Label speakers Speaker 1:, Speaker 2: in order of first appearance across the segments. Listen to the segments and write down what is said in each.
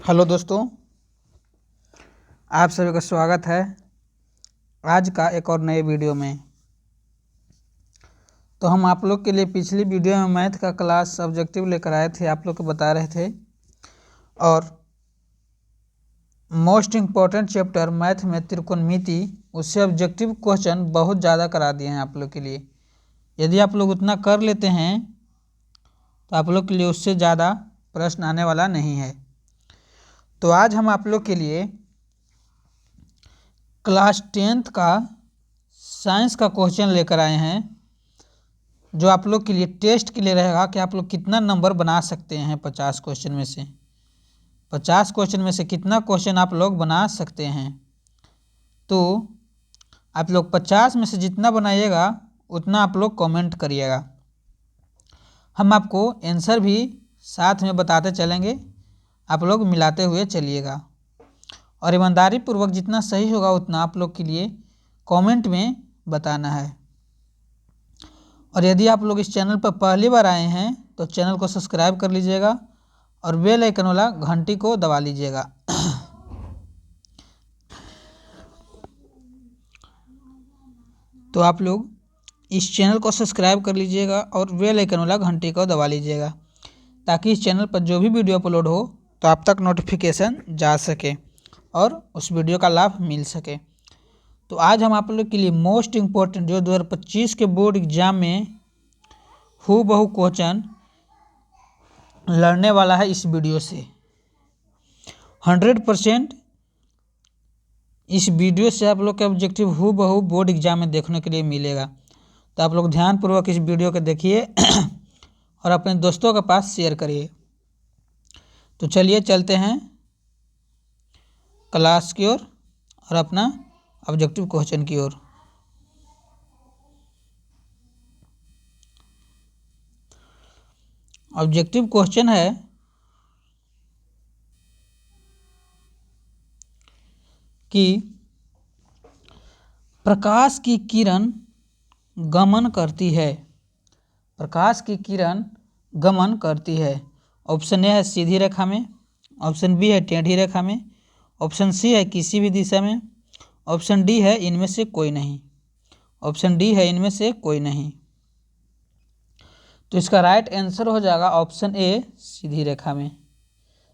Speaker 1: Hello दोस्तों, आप सभी का स्वागत है आज का एक और नए वीडियो में। तो हम आप लोग के लिए पिछली वीडियो में मैथ का क्लास ऑब्जेक्टिव लेकर आए थे, आप लोग को बता रहे थे। और मोस्ट इम्पॉर्टेंट चैप्टर मैथ में त्रिकोणमिति, उससे ऑब्जेक्टिव क्वेश्चन बहुत ज़्यादा करा दिए हैं आप लोग के लिए। यदि आप लोग उतना कर लेते हैं तो आप लोग के लिए उससे ज़्यादा प्रश्न आने वाला नहीं है। तो आज हम आप लोग के लिए क्लास 10th का साइंस का क्वेश्चन लेकर आए हैं, जो आप लोग के लिए टेस्ट के लिए रहेगा कि आप लोग कितना नंबर बना सकते हैं 50 क्वेश्चन में से। 50 क्वेश्चन में से कितना क्वेश्चन आप लोग बना सकते हैं। तो आप लोग 50 में से जितना बनाइएगा उतना आप लोग कमेंट करिएगा। हम आपको आंसर भी साथ में बताते चलेंगे, आप लोग मिलाते हुए चलिएगा। और ईमानदारी पूर्वक जितना सही होगा उतना आप लोग के लिए कमेंट में बताना है। और यदि आप लोग इस चैनल पर पहली बार आए हैं तो चैनल को सब्सक्राइब कर लीजिएगा और बेल आइकन वाला घंटी को दबा लीजिएगा। तो आप लोग इस चैनल को सब्सक्राइब कर लीजिएगा और बेल आइकन वाला घंटी को दबा लीजिएगा, ताकि इस चैनल पर जो भी वीडियो अपलोड हो तो आप तक नोटिफिकेशन जा सके और उस वीडियो का लाभ मिल सके। तो आज हम आप लोग के लिए मोस्ट इम्पोर्टेंट जो 2025 के बोर्ड एग्जाम में हूबहू क्वेश्चन लड़ने वाला है, इस वीडियो से 100% इस वीडियो से आप लोग के ऑब्जेक्टिव हूबहू बोर्ड एग्जाम में देखने के लिए मिलेगा। तो आप लोग ध्यानपूर्वक इस वीडियो को देखिए और अपने दोस्तों के पास शेयर करिए। तो चलिए चलते हैं क्लास की ओर और अपना ऑब्जेक्टिव क्वेश्चन की ओर। ऑब्जेक्टिव क्वेश्चन है कि प्रकाश की किरण गमन करती है। प्रकाश की किरण गमन करती है। ऑप्शन ए है सीधी रेखा में, ऑप्शन बी है टेढ़ी रेखा में, ऑप्शन सी है किसी भी दिशा में, ऑप्शन डी है इनमें से कोई नहीं। ऑप्शन डी है इनमें से कोई नहीं। तो इसका राइट आंसर हो जाएगा ऑप्शन ए सीधी रेखा में,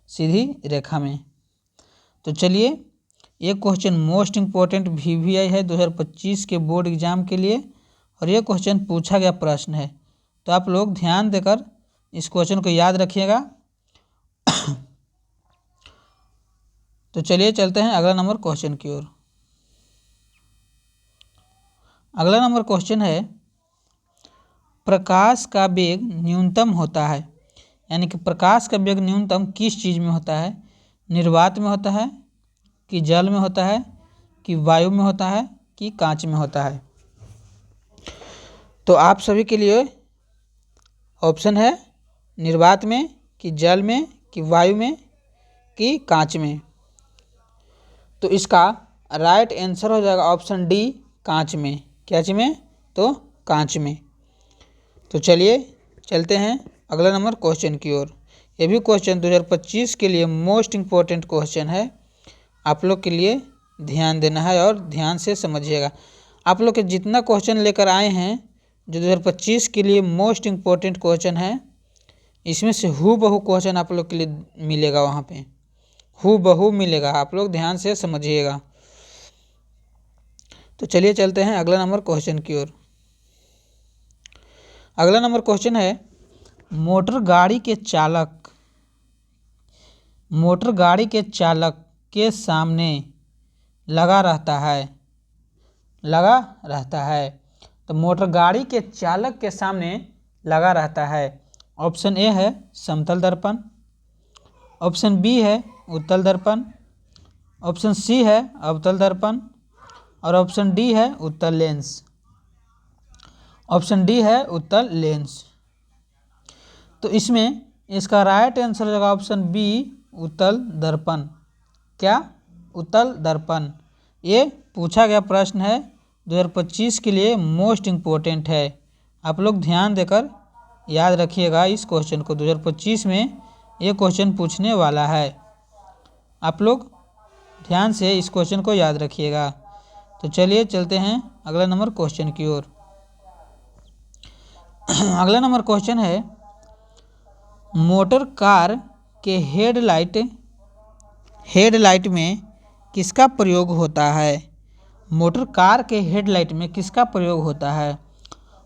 Speaker 1: सीधी रेखा में। तो चलिए, ये क्वेश्चन मोस्ट इम्पोर्टेंट VVI है 2025 के बोर्ड एग्जाम के लिए, और ये क्वेश्चन पूछा गया प्रश्न है। तो आप लोग ध्यान देकर इस क्वेश्चन को याद रखिएगा। तो चलिए चलते हैं अगला नंबर क्वेश्चन की ओर। अगला नंबर क्वेश्चन है, प्रकाश का वेग न्यूनतम होता है, यानी कि प्रकाश का वेग न्यूनतम किस चीज़ में होता है? निर्वात में होता है, कि जल में होता है, कि वायु में होता है, कि कांच में होता है? तो आप सभी के लिए ऑप्शन है निर्वात में, कि जल में, कि वायु में, कि कांच में। तो इसका राइट आंसर हो जाएगा ऑप्शन डी कांच में। क्या चीज में? तो कांच में। तो चलिए चलते हैं अगला नंबर क्वेश्चन की ओर। ये भी क्वेश्चन 2025 के लिए मोस्ट इम्पोर्टेंट क्वेश्चन है, आप लोग के लिए ध्यान देना है और ध्यान से समझिएगा। आप लोग के जितना क्वेश्चन लेकर आए हैं जो 2025 के लिए मोस्ट इम्पोर्टेंट क्वेश्चन है, इसमें से हूबहू क्वेश्चन आप लोग के लिए मिलेगा, वहाँ पे हूबहू मिलेगा, आप लोग ध्यान से समझिएगा। तो चलिए चलते हैं अगला नंबर क्वेश्चन की ओर। अगला नंबर क्वेश्चन है, मोटर गाड़ी के चालक के सामने लगा रहता है। तो मोटर गाड़ी के चालक के सामने लगा रहता है। ऑप्शन ए है समतल दर्पण, ऑप्शन बी है उत्तल दर्पण, ऑप्शन सी है अवतल दर्पण, और ऑप्शन डी है उत्तल लेंस। ऑप्शन डी है उत्तल लेंस। तो इसमें इसका राइट आंसर हो जाएगा ऑप्शन बी उत्तल दर्पण। क्या? उत्तल दर्पण। ये पूछा गया प्रश्न है 2025 के लिए, मोस्ट इम्पोर्टेंट है। आप लोग ध्यान देकर याद रखिएगा इस क्वेश्चन को, 2025 में ये क्वेश्चन पूछने वाला है। आप लोग ध्यान से इस क्वेश्चन को याद रखिएगा। तो चलिए चलते हैं अगला नंबर क्वेश्चन की ओर। अगला नंबर क्वेश्चन है, मोटर कार के हेडलाइट में किसका प्रयोग होता है? मोटर कार के हेडलाइट में किसका प्रयोग होता है?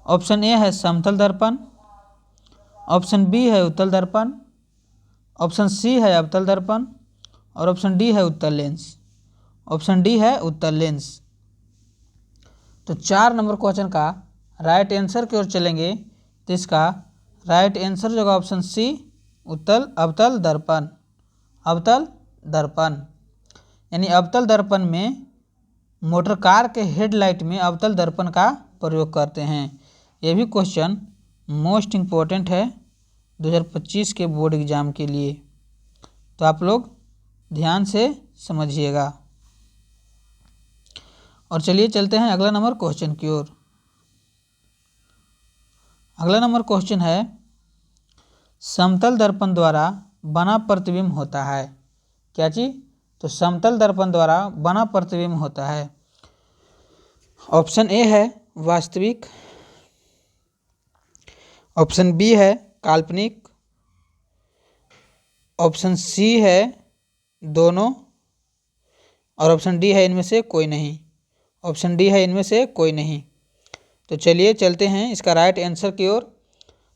Speaker 1: ऑप्शन ए है समतल दर्पण, ऑप्शन बी है उत्तल दर्पण, ऑप्शन सी है अवतल दर्पण और ऑप्शन डी है उत्तल लेंस। ऑप्शन डी है उत्तल लेंस। तो 4 नंबर क्वेश्चन का राइट आंसर की ओर चलेंगे तो इसका राइट आंसर जो ऑप्शन सी अवतल दर्पण। अवतल दर्पण यानी अवतल दर्पण में मोटर कार के हेडलाइट में अवतल दर्पण का प्रयोग करते हैं। यह भी क्वेश्चन मोस्ट इम्पोर्टेंट है 2025 के बोर्ड एग्जाम के लिए, तो आप लोग ध्यान से समझिएगा। और चलिए चलते हैं अगला नंबर क्वेश्चन की ओर। अगला नंबर क्वेश्चन है, समतल दर्पण द्वारा बना प्रतिबिंब होता है। क्या चीज? तो समतल दर्पण द्वारा बना प्रतिबिंब होता है। ऑप्शन ए है वास्तविक, ऑप्शन बी है काल्पनिक, ऑप्शन सी है दोनों और ऑप्शन डी है इनमें से कोई नहीं। ऑप्शन डी है इनमें से कोई नहीं। तो चलिए चलते हैं इसका राइट आंसर की ओर।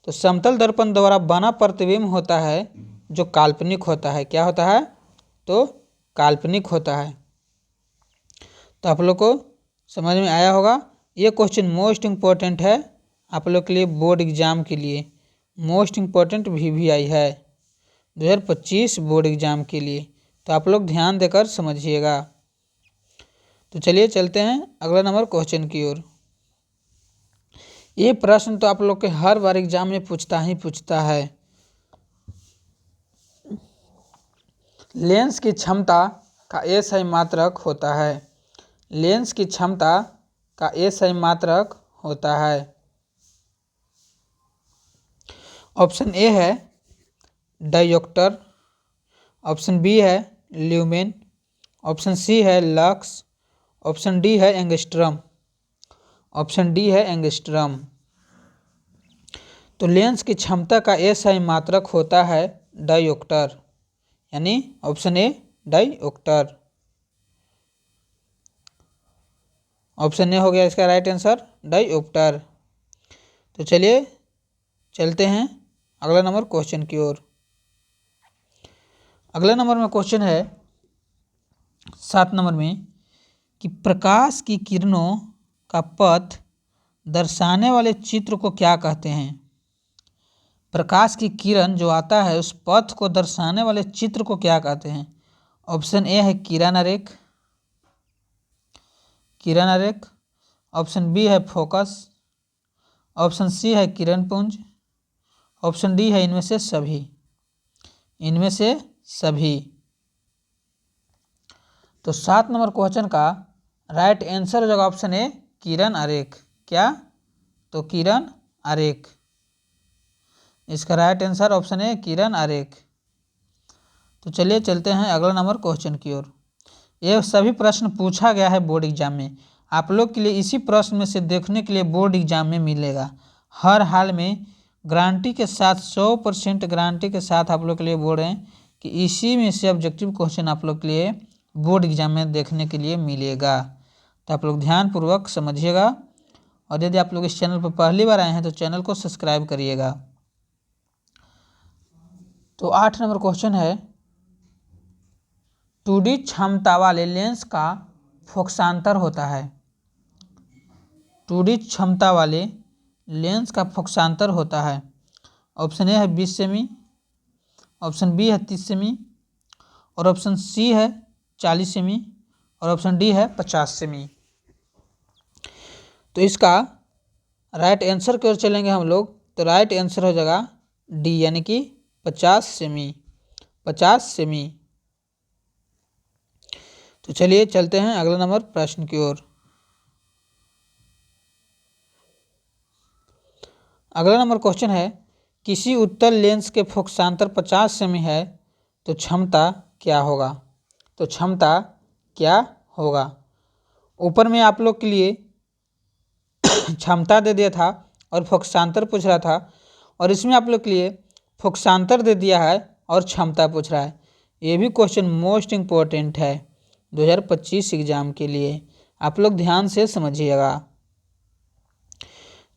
Speaker 1: तो समतल दर्पण द्वारा बना प्रतिबिंब होता है जो काल्पनिक होता है। क्या होता है? तो काल्पनिक होता है। तो आप लोग को समझ में आया होगा। ये क्वेश्चन मोस्ट इम्पोर्टेंट है आप लोग के लिए, बोर्ड एग्जाम के लिए मोस्ट इम्पोर्टेंट VVI है 2025 बोर्ड एग्जाम के लिए। तो आप लोग ध्यान देकर समझिएगा। तो चलिए चलते हैं अगला नंबर क्वेश्चन की ओर। ये प्रश्न तो आप लोग के हर बार एग्जाम में पूछता है। लेंस की क्षमता का SI मात्रक होता है। लेंस की क्षमता का SI मात्रक होता है। ऑप्शन ए है डायोप्टर, ऑप्शन बी है ल्यूमेन, ऑप्शन सी है लक्स, ऑप्शन डी है एंगस्ट्रम। ऑप्शन डी है एंगस्ट्रम। तो लेंस की क्षमता का SI मात्रक होता है डायोप्टर, यानी option A dioptre. Option A हो गया इसका राइट आंसर, डायोप्टर। तो चलिए चलते हैं अगला नंबर क्वेश्चन की ओर। अगला नंबर में क्वेश्चन है 7 नंबर में कि प्रकाश की किरणों का पथ दर्शाने वाले चित्र को क्या कहते हैं? प्रकाश की किरण जो आता है उस पथ को दर्शाने वाले चित्र को क्या कहते हैं? ऑप्शन ए है किरण आरेख, किरण आरेख, ऑप्शन बी है फोकस, ऑप्शन सी है किरण पुंज, ऑप्शन डी है इनमें से सभी। इनमें से सभी। तो 7 नंबर क्वेश्चन का राइट आंसर हो जाएगा ऑप्शन ए किरण आरेख। क्या? तो किरण आरेख। इसका राइट आंसर ऑप्शन ए किरण आरेख। तो चलिए चलते हैं अगला नंबर क्वेश्चन की ओर। ये सभी प्रश्न पूछा गया है बोर्ड एग्जाम में। आप लोग के लिए इसी प्रश्न में से देखने के लिए बोर्ड एग्जाम में मिलेगा। हर हाल में गारंटी के साथ 100% गारंटी के साथ आप लोग के लिए बोल रहे हैं कि इसी में से ऑब्जेक्टिव क्वेश्चन आप लोग के लिए बोर्ड एग्जाम में देखने के लिए मिलेगा। तो आप लोग ध्यानपूर्वक समझिएगा। और यदि आप लोग इस चैनल पर पहली बार आए हैं तो चैनल को सब्सक्राइब करिएगा। तो 8 नंबर क्वेश्चन है, 2D क्षमता वाले लेंस का फोकसांतर होता है। 2D क्षमता वाले लेंस का फोकसांतर होता है। ऑप्शन ए है 20 सेमी, ऑप्शन बी है 30 सेमी और ऑप्शन सी है 40 सेमी और ऑप्शन डी है 50 सेमी। तो इसका राइट आंसर की ओर चलेंगे हम लोग। तो राइट आंसर हो जाएगा डी, यानी कि 50 सेमी। 50 सेमी। तो चलिए चलते हैं अगला नंबर प्रश्न की ओर। अगला नंबर क्वेश्चन है, किसी उत्तल लेंस के फोकसांतर 50 सेमी है तो क्षमता क्या होगा? तो क्षमता क्या होगा। ऊपर में आप लोग के लिए क्षमता दे दिया था और फोक्सांतर पूछ रहा था, और इसमें आप लोग के लिए फोक्सांतर दे दिया है और क्षमता पूछ रहा है। ये भी क्वेश्चन मोस्ट इम्पोर्टेंट है 2025 एग्जाम के लिए, आप लोग ध्यान से समझिएगा।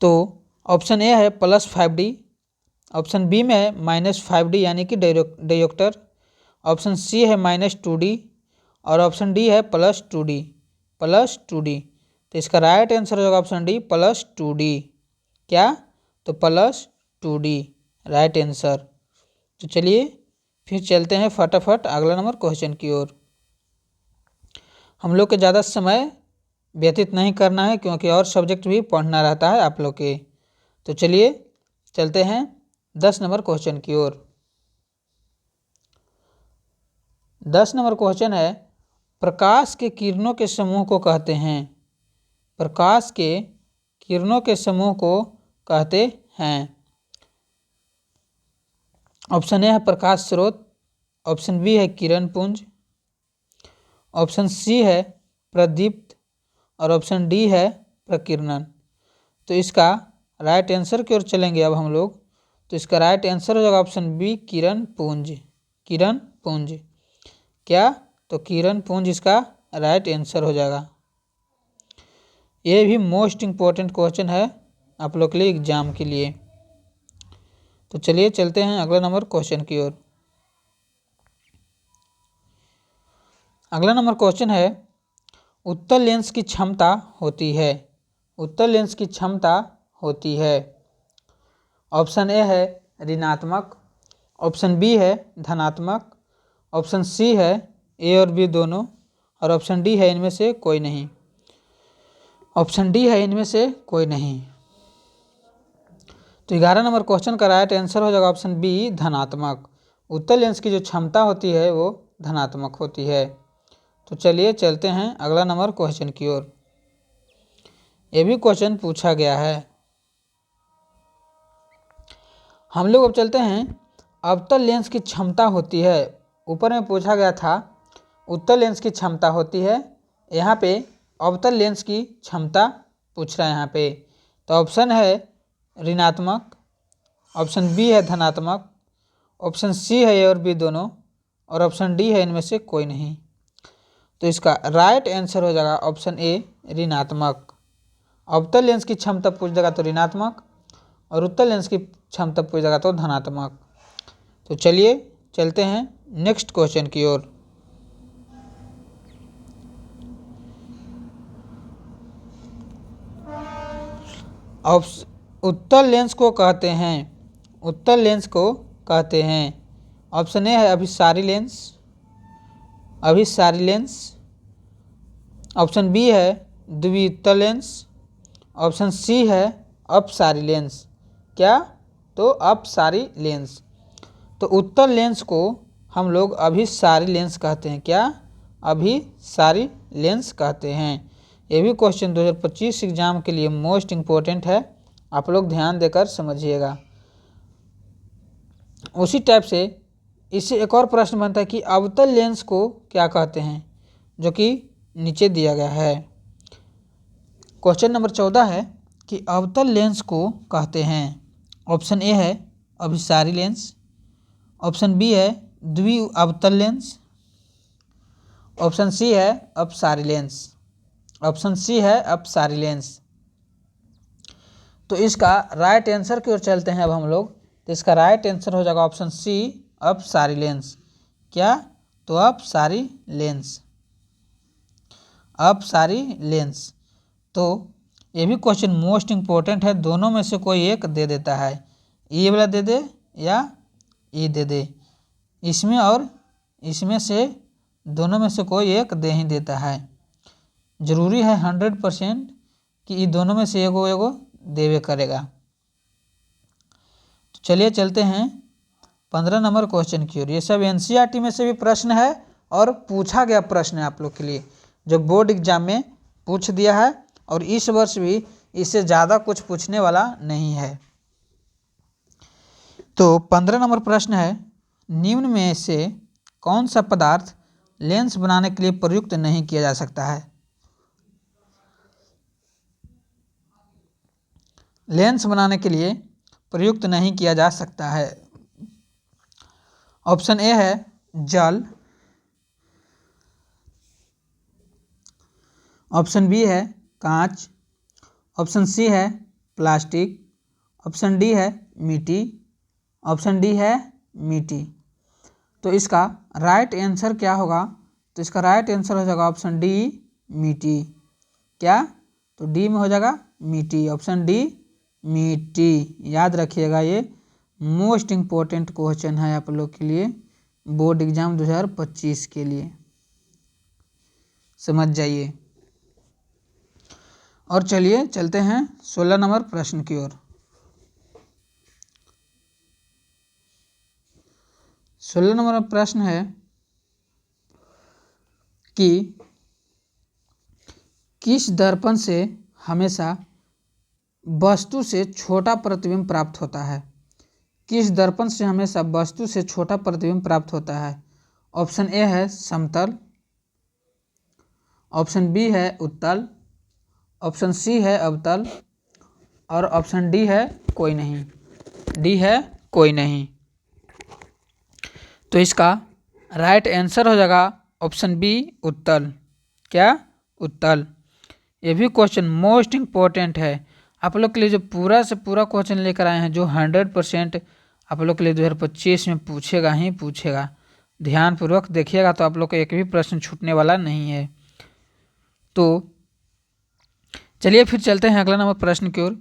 Speaker 1: तो ऑप्शन ए है +5D, ऑप्शन बी में है -5D यानी कि डायोक्टर, ऑप्शन सी है -2D और ऑप्शन डी है +2D। तो इसका राइट आंसर होगा ऑप्शन डी +2D। क्या? तो +2D राइट आंसर। तो चलिए फिर चलते हैं फटाफट अगला नंबर क्वेश्चन की ओर। हम लोग के ज़्यादा समय व्यतीत नहीं करना है क्योंकि और सब्जेक्ट भी पढ़ना रहता है आप लोग के। तो चलिए चलते हैं 10 नंबर क्वेश्चन की ओर। 10 नंबर क्वेश्चन है, प्रकाश के किरणों के समूह को कहते हैं। प्रकाश के किरणों के समूह को कहते हैं। ऑप्शन ए है प्रकाश स्रोत, ऑप्शन बी है किरण पुंज, ऑप्शन सी है प्रदीप्त और ऑप्शन डी है प्रकीर्णन। तो इसका राइट आंसर की ओर चलेंगे अब हम लोग। तो इसका राइट आंसर हो जाएगा ऑप्शन बी किरण पुंज। किरण पुंज। क्या? तो किरण पुंज इसका राइट आंसर हो जाएगा। ये भी मोस्ट इम्पोर्टेंट क्वेश्चन है आप लोग के लिए एग्जाम के लिए। तो चलिए चलते हैं अगला नंबर क्वेश्चन की ओर। अगला नंबर क्वेश्चन है, उत्तल लेंस की क्षमता होती है। उत्तल लेंस की क्षमता होती है। ऑप्शन ए है ऋणात्मक, ऑप्शन बी है धनात्मक, ऑप्शन सी है ए और बी दोनों और ऑप्शन डी है इनमें से कोई नहीं। ऑप्शन डी है इनमें से कोई नहीं। तो 11 नंबर क्वेश्चन का राइट आंसर हो जाएगा ऑप्शन बी धनात्मक। उत्तल लेंस की जो क्षमता होती है वो धनात्मक होती है। तो चलिए चलते हैं अगला नंबर क्वेश्चन की ओर। ये भी क्वेश्चन पूछा गया है। हम लोग अब चलते हैं अवतल लेंस की क्षमता होती है। ऊपर में पूछा गया था उत्तल लेंस की क्षमता होती है, यहाँ पे अवतल लेंस की क्षमता पूछ रहा है यहाँ पे। तो ऑप्शन है ऋणात्मक, ऑप्शन बी है धनात्मक, ऑप्शन सी है ए और बी दोनों और ऑप्शन डी है इनमें से कोई नहीं। तो इसका राइट आंसर हो जाएगा ऑप्शन ए ऋणात्मक। अवतल लेंस की क्षमता पूछ देगा तो ऋणात्मक और उत्तल लेंस की क्षमता पूछ देगा तो धनात्मक। तो चलिए चलते हैं नेक्स्ट क्वेश्चन की ओर। उत्तल लेंस को कहते हैं, उत्तल लेंस को कहते हैं। ऑप्शन ए है अभिसारी लेंस, अभिसारी लेंस, ऑप्शन बी है द्वितल लेंस, ऑप्शन सी है अपसारी लेंस। क्या? तो अपसारी लेंस। तो उत्तल लेंस को हम लोग अभिसारी लेंस कहते हैं। क्या? अभिसारी लेंस कहते हैं। ये भी क्वेश्चन 2025 एग्जाम के लिए मोस्ट इम्पोर्टेंट है, आप लोग ध्यान देकर समझिएगा। उसी टाइप से इससे एक और प्रश्न बनता है कि अवतल लेंस को क्या कहते हैं, जो कि नीचे दिया गया है। क्वेश्चन नंबर 14 है कि अवतल लेंस को कहते हैं। ऑप्शन ए है अभिसारी लेंस, ऑप्शन बी है द्वि अवतल लेंस, ऑप्शन सी है अपसारी लेंस, ऑप्शन सी है अपसारी लेंस। तो इसका राइट आंसर की ओर चलते हैं अब हम लोग। तो इसका राइट आंसर हो जाएगा ऑप्शन सी अपसारी लेंस। क्या? तो अपसारी लेंस, अपसारी लेंस। तो ये भी क्वेश्चन मोस्ट इम्पोर्टेंट है, दोनों में से कोई एक दे देता है, ये वाला दे दे या ये दे दे, इसमें और इसमें से दोनों में से कोई एक दे ही देता है। जरूरी है 100% कि ये दोनों में से एगो एगो देवे करेगा। तो चलिए चलते हैं 15 नंबर क्वेश्चन की ओर। ये सब एनसीईआरटी में से भी प्रश्न है और पूछा गया प्रश्न है आप लोग के लिए, जो बोर्ड एग्जाम में पूछ दिया है और इस वर्ष भी इससे ज़्यादा कुछ पूछने वाला नहीं है। तो 15 नंबर प्रश्न है, निम्न में से कौन सा पदार्थ लेंस बनाने के लिए प्रयुक्त नहीं किया जा सकता है? लेंस बनाने के लिए प्रयुक्त नहीं किया जा सकता है। ऑप्शन ए है जल, ऑप्शन बी है कांच, ऑप्शन सी है प्लास्टिक, ऑप्शन डी है मिट्टी, ऑप्शन डी है मिट्टी। तो इसका राइट आंसर क्या होगा? तो इसका राइट आंसर हो जाएगा ऑप्शन डी मिट्टी। क्या? तो डी में हो जाएगा मिट्टी, ऑप्शन डी मिट्टी। याद रखिएगा, ये मोस्ट इम्पोर्टेंट क्वेश्चन है आप लोग के लिए, बोर्ड एग्जाम 2025 के लिए, समझ जाइए। और चलिए चलते हैं 16 नंबर प्रश्न की ओर। 16 नंबर प्रश्न है कि किस दर्पण से हमेशा वस्तु से छोटा प्रतिबिंब प्राप्त होता है? किस दर्पण से हमेशा वस्तु से छोटा प्रतिबिंब प्राप्त होता है? ऑप्शन ए है समतल, ऑप्शन बी है उत्तल, ऑप्शन सी है अवतल, और ऑप्शन डी है कोई नहीं। डी है कोई नहीं। तो इसका राइट आंसर हो जाएगा ऑप्शन बी उत्तल। क्या? उत्तल। ये भी क्वेश्चन मोस्ट इम्पोर्टेंट है आप लोग के लिए, जो पूरा से पूरा क्वेश्चन लेकर आए हैं, जो 100% आप लोग के लिए 2025 में पूछेगा ही पूछेगा। ध्यानपूर्वक देखिएगा तो आप लोग का एक भी प्रश्न छूटने वाला नहीं है। तो चलिए फिर चलते हैं अगला नंबर प्रश्न की ओर।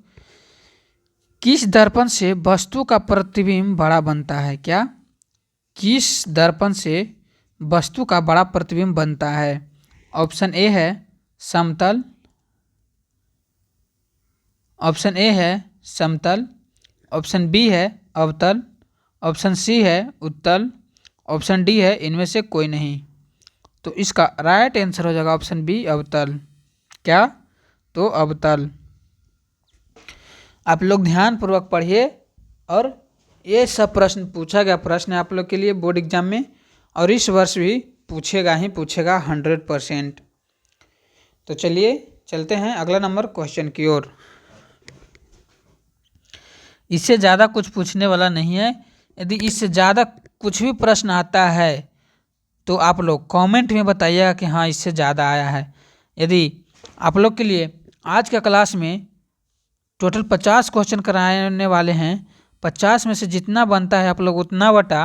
Speaker 1: किस दर्पण से वस्तु का प्रतिबिंब बड़ा बनता है? क्या? किस दर्पण से वस्तु का बड़ा प्रतिबिंब बनता है? ऑप्शन ए है समतल, ऑप्शन ए है समतल, ऑप्शन बी है अवतल, ऑप्शन सी है उत्तल, ऑप्शन डी है इनमें से कोई नहीं। तो इसका राइट आंसर हो जाएगा ऑप्शन बी अवतल। क्या? तो अवतल। आप लोग ध्यानपूर्वक पढ़िए, और ये सब प्रश्न पूछा गया प्रश्न है आप लोग के लिए बोर्ड एग्जाम में, और इस वर्ष भी पूछेगा ही पूछेगा 100%। तो चलिए चलते हैं अगला नंबर क्वेश्चन की ओर। इससे ज़्यादा कुछ पूछने वाला नहीं है। यदि इससे ज़्यादा कुछ भी प्रश्न आता है तो आप लोग कमेंट में बताइएगा कि हाँ इससे ज़्यादा आया है। यदि आप लोग के लिए आज का क्लास में टोटल 50 क्वेश्चन कराने वाले हैं, 50 में से जितना बनता है आप लोग उतना बटा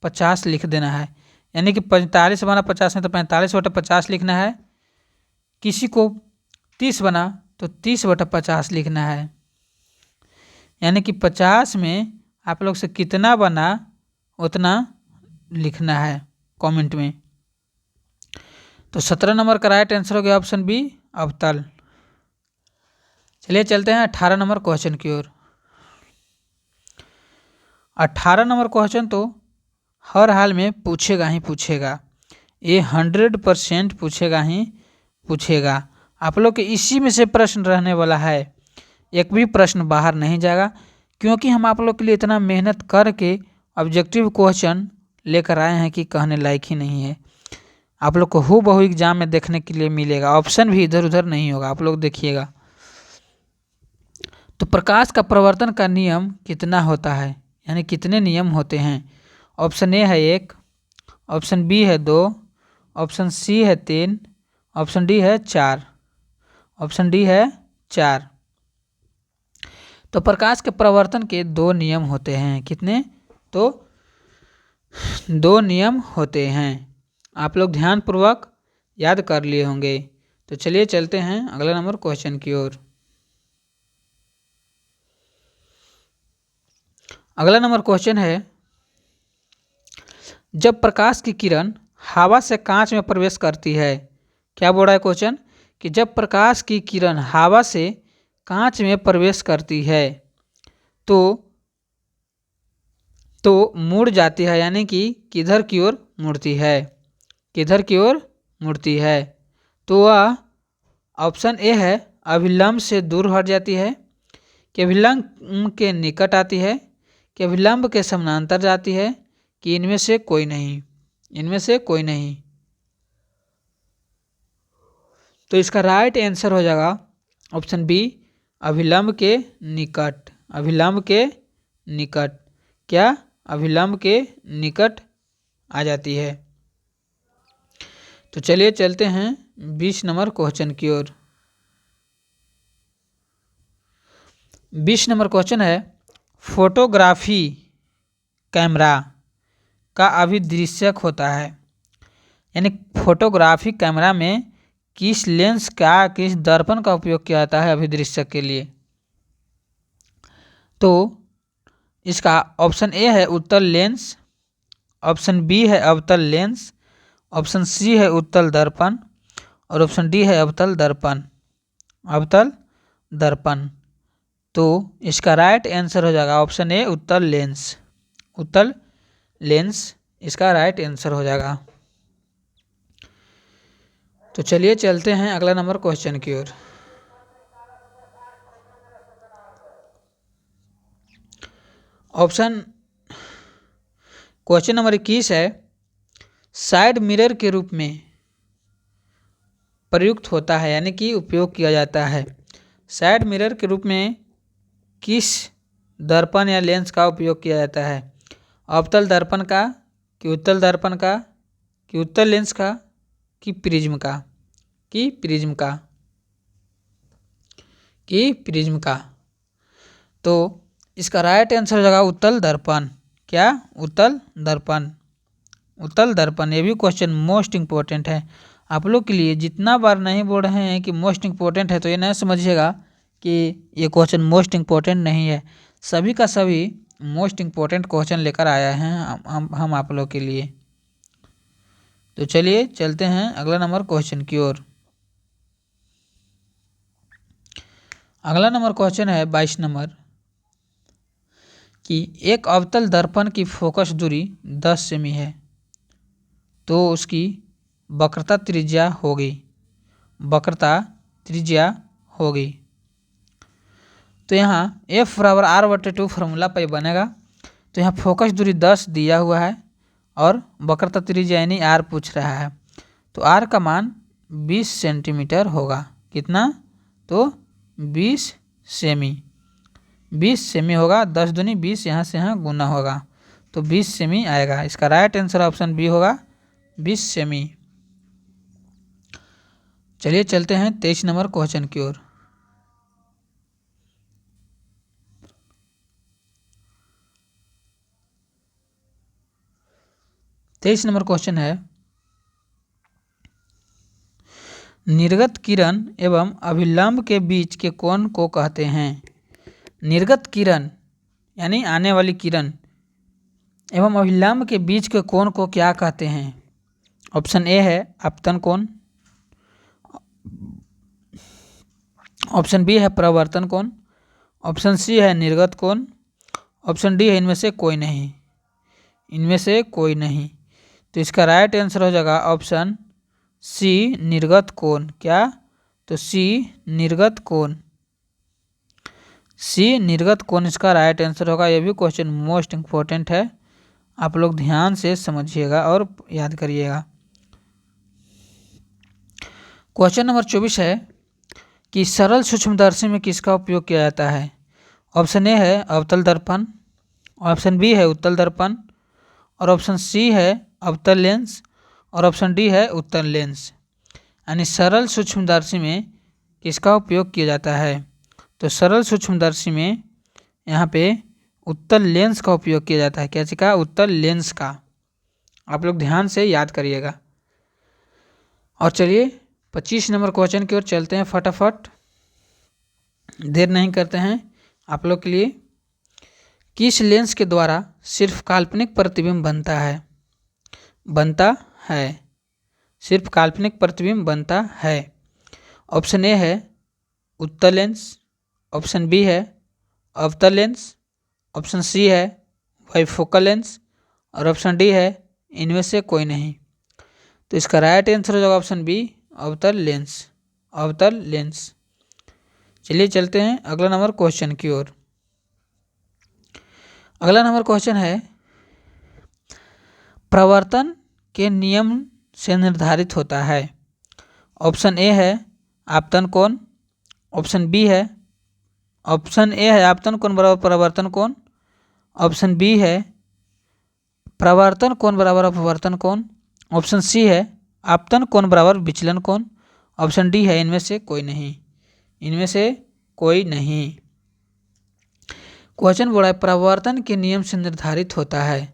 Speaker 1: 50 लिख देना है। यानी कि 45 बना 50 में तो 45 बटा 50 लिखना है। किसी को 30 बना तो 30 बटा 50 लिखना है। यानी कि 50 में आप लोग से कितना बना उतना लिखना है कमेंट में। तो 17 नंबर का राइट आंसर हो गया ऑप्शन बी अवतल। चलिए चलते हैं 18 नंबर क्वेश्चन की ओर। 18 नंबर क्वेश्चन तो हर हाल में पूछेगा ही पूछेगा, ये 100% पूछेगा ही पूछेगा। आप लोग के इसी में से प्रश्न रहने वाला है, एक भी प्रश्न बाहर नहीं जाएगा, क्योंकि हम आप लोग के लिए इतना मेहनत करके ऑब्जेक्टिव क्वेश्चन लेकर आए हैं कि कहने लायक ही नहीं है। आप लोग को हूबहू एग्जाम में देखने के लिए मिलेगा, ऑप्शन भी इधर उधर नहीं होगा। आप लोग देखिएगा। तो प्रकाश का प्रवर्तन का नियम कितना होता है, यानी कितने नियम होते हैं? ऑप्शन ए है 1, ऑप्शन बी है 2, ऑप्शन सी है 3, ऑप्शन डी है 4, ऑप्शन डी है 4। तो प्रकाश के प्रवर्तन के 2 नियम होते हैं। कितने? तो 2 नियम होते हैं। आप लोग ध्यानपूर्वक याद कर लिए होंगे। तो चलिए चलते हैं अगला नंबर क्वेश्चन की ओर। अगला नंबर क्वेश्चन है, जब प्रकाश की किरण हवा से कांच में प्रवेश करती है, क्या बोल रहा है क्वेश्चन कि जब प्रकाश की किरण हवा से कांच में प्रवेश करती है तो मुड़ जाती है, यानी कि किधर की ओर मुड़ती है? किधर की ओर मुड़ती है? तो वह ऑप्शन ए है अभिलंब से दूर हट जाती है, कि अभिलंब के निकट आती है, कि अभिलंब के समानांतर जाती है, कि इनमें से कोई नहीं। इनमें से कोई नहीं। तो इसका राइट आंसर हो जाएगा ऑप्शन बी, अभिलंब के निकट। अभिलंब के निकट, क्या अभिलंब के निकट आ जाती है। तो चलिए चलते हैं 20 नंबर क्वेश्चन की ओर। 20 नंबर क्वेश्चन है, फोटोग्राफी कैमरा का अभिदृश्यक होता है, यानी फोटोग्राफी कैमरा में किस लेंस का, किस दर्पण का उपयोग किया जाता है अभिदृश्यक के लिए। तो इसका ऑप्शन ए है उत्तल लेंस, ऑप्शन बी है अवतल लेंस, ऑप्शन सी है उत्तल दर्पण और ऑप्शन डी है अवतल दर्पण। अवतल दर्पण। तो इसका राइट आंसर हो जाएगा ऑप्शन ए, उत्तल लेंस। उत्तल लेंस इसका राइट आंसर हो जाएगा। तो चलिए चलते हैं अगला नंबर क्वेश्चन की ओर। ऑप्शन क्वेश्चन नंबर 21 है, साइड मिरर के रूप में प्रयुक्त होता है, यानी कि उपयोग किया जाता है। साइड मिरर के रूप में किस दर्पण या लेंस का उपयोग किया जाता है। अवतल दर्पण का, कि उत्तल दर्पण का, कि उत्तल लेंस का, कि प्रिज्म का, कि प्रिज्म का, कि प्रिज्म का। तो इसका राइट आंसर हो जाएगा उत्तल दर्पण। क्या? उत्तल दर्पण। उत्तल दर्पण। ये भी क्वेश्चन मोस्ट इंपॉर्टेंट है आप लोग के लिए। जितना बार नहीं बोल रहे हैं कि मोस्ट इंपॉर्टेंट है तो ये नहीं समझिएगा कि ये क्वेश्चन मोस्ट इंपॉर्टेंट नहीं है। सभी का सभी मोस्ट इंपॉर्टेंट क्वेश्चन लेकर आया हैं हम आप लोग के लिए। तो चलिए चलते हैं अगला नंबर क्वेश्चन की ओर। अगला नंबर क्वेश्चन है 22 नंबर, कि एक अवतल दर्पण की फोकस दूरी 10 सेमी है तो उसकी वक्रता त्रिज्या होगी। वक्रता त्रिज्या होगी। तो यहाँ F बराबर R/2 फार्मूला पर बनेगा। तो यहाँ फोकस दूरी 10 दिया हुआ है और वक्रता त्रिज्या यानी R पूछ रहा है। तो R का मान 20 सेंटीमीटर होगा। कितना? तो 20 सेमी। 20 सेमी होगा। 10 दूनी 20, यहाँ से यहाँ गुना होगा तो 20 सेमी आएगा। इसका राइट आंसर ऑप्शन बी होगा, 20 सेमी। चलिए चलते हैं 23 नंबर क्वेश्चन की ओर। तेईस नंबर क्वेश्चन है, निर्गत किरण एवं अभिलंब के बीच के कोण को कहते हैं। निर्गत किरण यानी आने वाली किरण एवं अभिलंब के बीच के कोण को क्या कहते हैं। ऑप्शन ए है अपतन कोण, ऑप्शन बी है प्रवर्तन कोण, ऑप्शन सी है निर्गत कोण, ऑप्शन डी है इनमें से कोई नहीं। इनमें से कोई नहीं। तो इसका राइट आंसर हो जाएगा ऑप्शन सी, निर्गत कोण। क्या? तो सी निर्गत कोण। सी निर्गत कोण इसका राइट आंसर होगा। यह भी क्वेश्चन मोस्ट इंपॉर्टेंट है, आप लोग ध्यान से समझिएगा और याद करिएगा। क्वेश्चन नंबर 24 है कि सरल सूक्ष्मदर्शी में किसका उपयोग किया जाता है। ऑप्शन ए है अवतल दर्पण, ऑप्शन बी है उत्तल दर्पण और ऑप्शन सी है अवतल लेंस और ऑप्शन डी है उत्तल लेंस। यानी सरल सूक्ष्मदर्शी में किसका उपयोग किया जाता है। तो सरल सूक्ष्मदर्शी में यहाँ पे उत्तल लेंस का उपयोग किया जाता है। कैसे का? उत्तल लेंस का। आप लोग ध्यान से याद करिएगा। और चलिए 25 नंबर क्वेश्चन की ओर चलते हैं फटाफट, देर नहीं करते हैं आप लोग के लिए। किस लेंस के द्वारा सिर्फ काल्पनिक प्रतिबिंब बनता है। बनता है, सिर्फ काल्पनिक प्रतिबिंब बनता है। ऑप्शन ए है उत्तल लेंस, ऑप्शन बी है अवतल लेंस, ऑप्शन सी है बाइफोकल लेंस और ऑप्शन डी है इनमें से कोई नहीं। तो इसका राइट आंसर हो जाएगा ऑप्शन बी, अवतल लेंस। अवतल लेंस। चलिए चलते हैं अगला नंबर क्वेश्चन की ओर। अगला नंबर क्वेश्चन है, प्रवर्तन के नियम से निर्धारित होता है। ऑप्शन ए है आपतन कोण, ऑप्शन बी है, ऑप्शन ए है आपतन कोण बराबर परावर्तन कोण, ऑप्शन बी है परावर्तन कोण बराबर अपवर्तन कोण, ऑप्शन सी है आपतन कोण बराबर विचलन कोण, ऑप्शन डी है इनमें से कोई नहीं, इनमें से कोई नहीं। क्वेश्चन बोला है परावर्तन के नियम से निर्धारित होता है,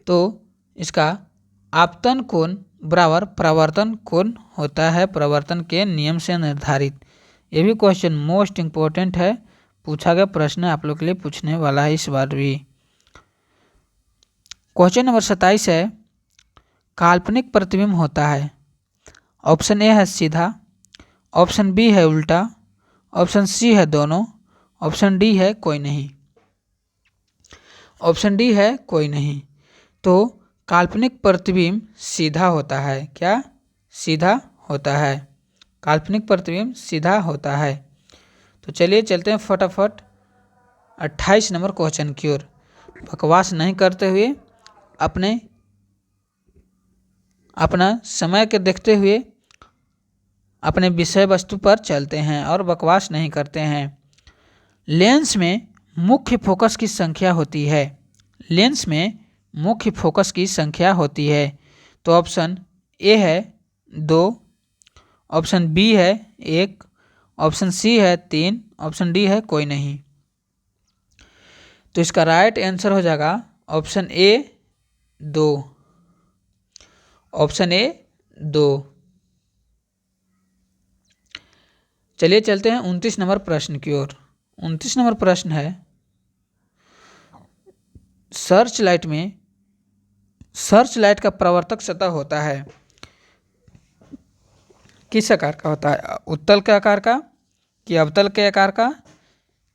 Speaker 1: तो इसका आपतन कोण बराबर परावर्तन कोण होता है, परावर्तन के नियम से निर्धारित। ये भी क्वेश्चन मोस्ट इम्पोर्टेंट है, पूछा गया प्रश्न आप लोग के लिए पूछने वाला है इस बार भी। क्वेश्चन नंबर 27 है काल्पनिक प्रतिबिंब होता है, ऑप्शन ए है सीधा, ऑप्शन बी है उल्टा, ऑप्शन सी है दोनों, ऑप्शन डी है कोई नहीं, ऑप्शन डी है कोई नहीं। तो काल्पनिक प्रतिबिंब सीधा होता है, क्या सीधा होता है, काल्पनिक प्रतिबिंब सीधा होता है। तो चलिए चलते हैं फटाफट 28 नंबर क्वेश्चन की ओर, बकवास नहीं करते हुए अपना समय के देखते हुए अपने विषय वस्तु पर चलते हैं और बकवास नहीं करते हैं। लेंस में मुख्य फोकस की संख्या होती है, लेंस में मुख्य फोकस की संख्या होती है, तो ऑप्शन ए है 2, ऑप्शन बी है 1, ऑप्शन सी है 3, ऑप्शन डी है कोई नहीं। तो इसका राइट आंसर हो जाएगा ऑप्शन ए 2, ऑप्शन ए 2। चलिए चलते हैं 29 नंबर प्रश्न की ओर। 29 नंबर प्रश्न है सर्च लाइट में सर्च लाइट का प्रवर्तक सतह होता है, किस आकार का होता है, उत्तल के आकार का कि अवतल के आकार का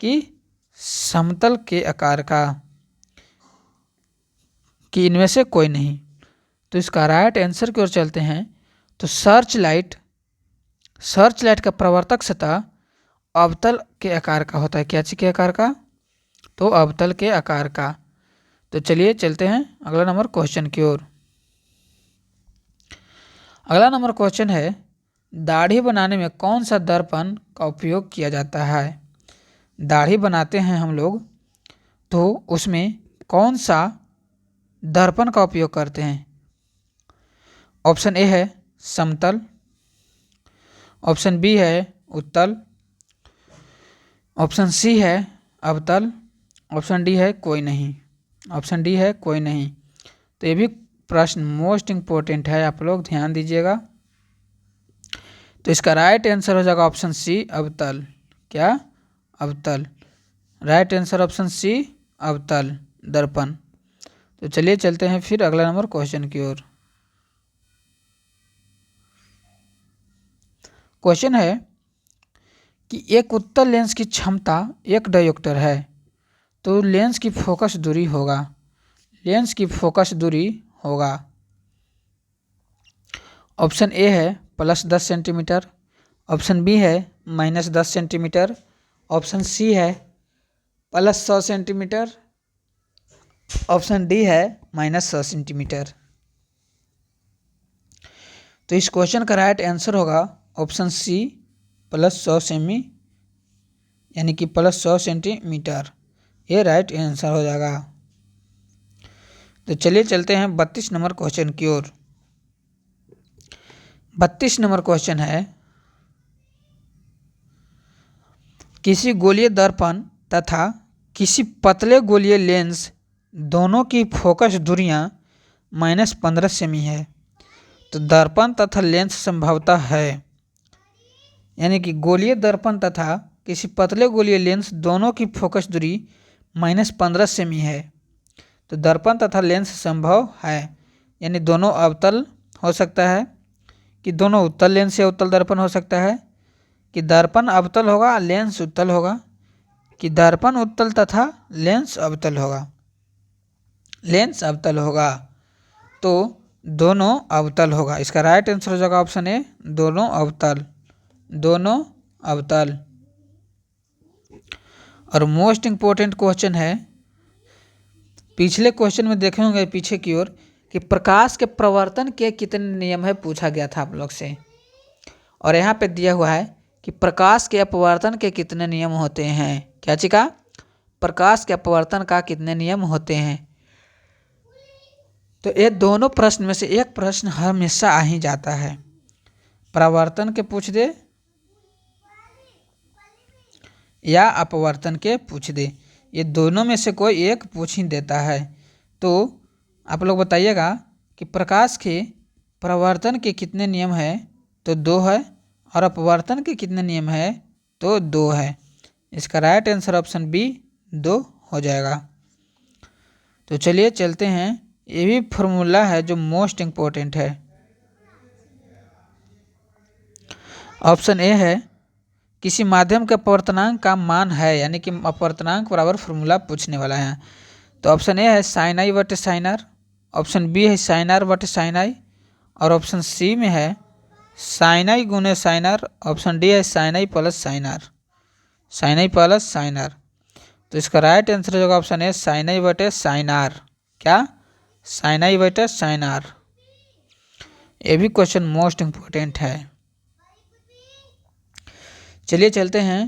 Speaker 1: कि समतल के आकार का कि इनमें से कोई नहीं। तो इसका राइट आंसर की ओर चलते हैं। तो सर्च लाइट का प्रवर्तक सतह अवतल के आकार का होता है, क्या चीज के आकार का, तो अवतल के आकार का। तो चलिए चलते हैं अगला नंबर क्वेश्चन की ओर। अगला नंबर क्वेश्चन है दाढ़ी बनाने में कौन सा दर्पण का उपयोग किया जाता है, दाढ़ी बनाते हैं हम लोग तो उसमें कौन सा दर्पण का उपयोग करते हैं। ऑप्शन ए है समतल, ऑप्शन बी है उत्तल, ऑप्शन सी है अवतल, ऑप्शन डी है कोई नहीं, ऑप्शन डी है कोई नहीं। तो ये भी प्रश्न मोस्ट इम्पोर्टेंट है, आप लोग ध्यान दीजिएगा। तो इसका राइट आंसर हो जाएगा ऑप्शन सी अवतल, क्या अवतल, राइट आंसर ऑप्शन सी अवतल दर्पण। तो चलिए चलते हैं फिर अगला नंबर क्वेश्चन की ओर। क्वेश्चन है कि एक उत्तल लेंस की क्षमता 1 डायोप्टर है, तो लेंस की फोकस दूरी होगा, लेंस की फोकस दूरी होगा। ऑप्शन ए है +10 सेंटीमीटर, ऑप्शन बी है -10 सेंटीमीटर, ऑप्शन सी है +100 सेंटीमीटर, ऑप्शन डी है -100 सेंटीमीटर। तो इस क्वेश्चन का राइट आंसर होगा ऑप्शन सी +100 सेमी, यानी कि +100 सेंटीमीटर, ये राइट आंसर हो जाएगा। तो चलिए चलते हैं 32 नंबर क्वेश्चन की ओर। 32 नंबर क्वेश्चन है किसी गोलीय दर्पण तथा किसी पतले गोलीय लेंस दोनों की फोकस दूरियां -15 सेमी है, तो दर्पण तथा लेंस संभवतः है, यानी कि गोलीय दर्पण तथा किसी पतले गोलीय लेंस दोनों की फोकस दूरी -15 सेमी है, तो दर्पण तथा लेंस संभव है, यानी दोनों अवतल हो सकता है कि दोनों उत्तल लेंस या उत्तल दर्पण हो सकता है, कि दर्पण अवतल होगा लेंस उत्तल होगा, कि दर्पण उत्तल तथा लेंस अवतल होगा, लेंस अवतल होगा, तो दोनों अवतल होगा। इसका राइट आंसर हो जाएगा ऑप्शन ए दोनों अवतल, दोनों अवतल। और मोस्ट इम्पोर्टेंट क्वेश्चन है, पिछले क्वेश्चन में देखे होंगे पीछे की ओर कि प्रकाश के प्रवर्तन के कितने नियम है पूछा गया था आप लोग से, और यहाँ पे दिया हुआ है कि प्रकाश के अपवर्तन के कितने नियम होते हैं। क्या चिका? प्रकाश के अपवर्तन का कितने नियम होते हैं। तो ये दोनों प्रश्न में से एक प्रश्न हमेशा आ ही जाता है, परावर्तन के पूछ दे या अपवर्तन के पूछ दे, ये दोनों में से कोई एक पूछ ही देता है। तो आप लोग बताइएगा कि प्रकाश के परावर्तन के कितने नियम है, तो 2 है, और अपवर्तन के कितने नियम है, तो 2 है। इसका राइट आंसर ऑप्शन बी 2 हो जाएगा। तो चलिए चलते हैं, ये भी फॉर्मूला है जो मोस्ट इम्पोर्टेंट है। ऑप्शन ए है किसी माध्यम के अपवर्तनांक का मान है, यानी कि अपवर्तनांक बराबर फॉर्मूला पूछने वाला है। तो ऑप्शन ए है साइन आई बटे साइन आर, ऑप्शन बी है साइन आर बटे साइन आई, और ऑप्शन सी में है साइन आई गुने साइन आर, ऑप्शन डी है sine i plus sine r, sine i plus sine r. तो इसका राइट आंसर होगा ऑप्शन ए साइन आई बटे साइन आर। क्या? साइन आई बटे साइन आर। ये भी क्वेश्चन मोस्ट इम्पोर्टेंट है। चलिए चलते हैं